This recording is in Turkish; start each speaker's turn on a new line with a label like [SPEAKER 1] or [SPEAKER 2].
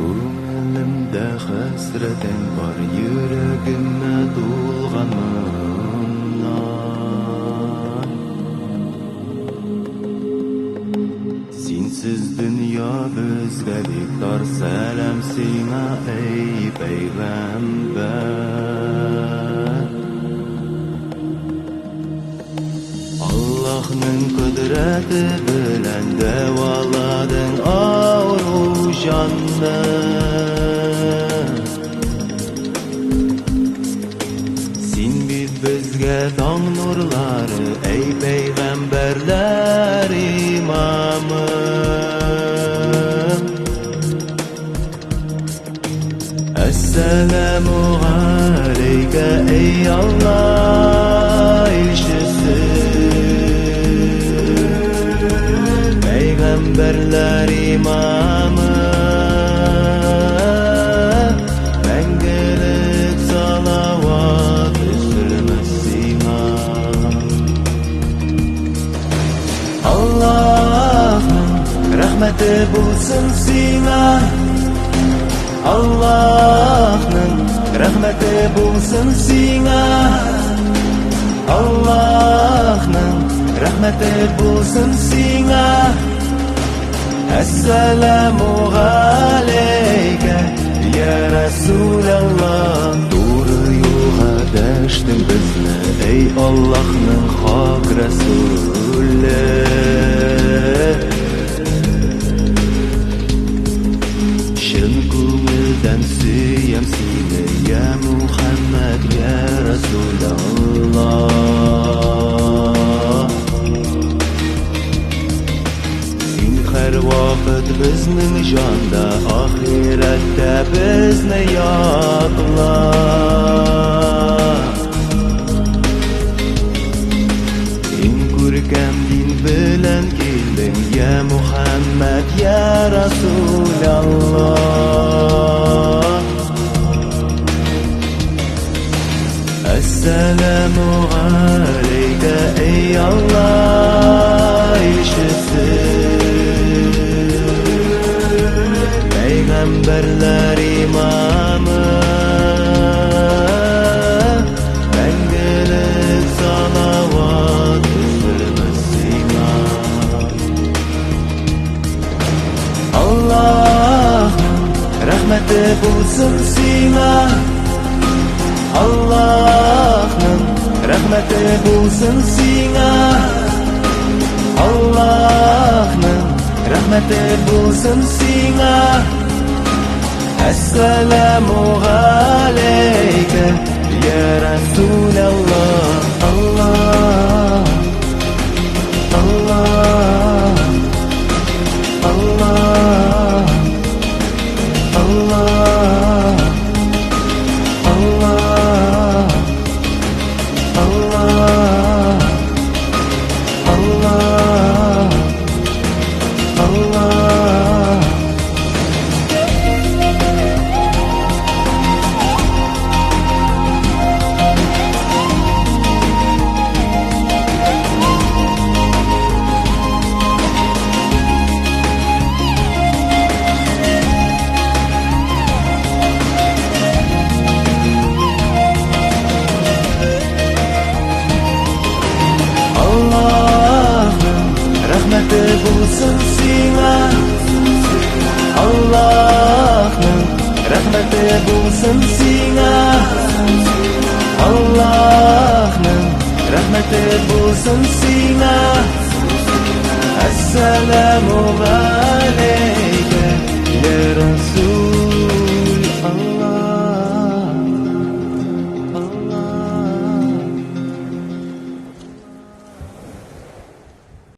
[SPEAKER 1] Көңілімді хәсретің бар, йөрәгемә тулған мұңнан. Синсіз дүния безгә бик тар, сәлам сиңа эй пәйгамбәр. Аллаһның құдіреті белән дәваладың ауру жанны. Син бит безгә таң нурлары, эй пәйгамбәрләр имамы. Әссәламу алейкә, эй Аллаһ илчесе. Peygamberler imamı, мәңгілік салават üzülmez сиңа. Allah'ın rahmeti bulsun сиңа. Allah'ın rahmeti bulsun сиңа. Allah'ın rahmeti bulsun сиңа. Esselamu aleyke ya Resulallah. Doğru yola dәштің bizne, ey Allah'ның hak Resulü. Şın күңелдән сөйем сине, ya Muhammed, ya Resulallah. Her vakit bizning jonda, ahiretdə bizni yadla. Sen ko'rkam din bilan kelding, ya Muhammed, ya Resulallah. Esselamu aleyke, ey Allah elçisi. Peygamberler imamı, мәңгілік салават üzülmez сиңа. Allah'ın rahmeti bulsun сиңа. Allah'ın rahmeti bulsun сиңа. Allah'ın rahmeti bulsun сиңа. Esselamu aleyke ya Resulallah. Allah, Allah, Allah, Allah, Allah, Allah, Allah, Allah. Rahmeti bulsun сиңа. Allah'ın rahmeti bulsun сиңа. Allah'ın rahmeti bulsun сиңа. Esselamu aleyke ya Resul.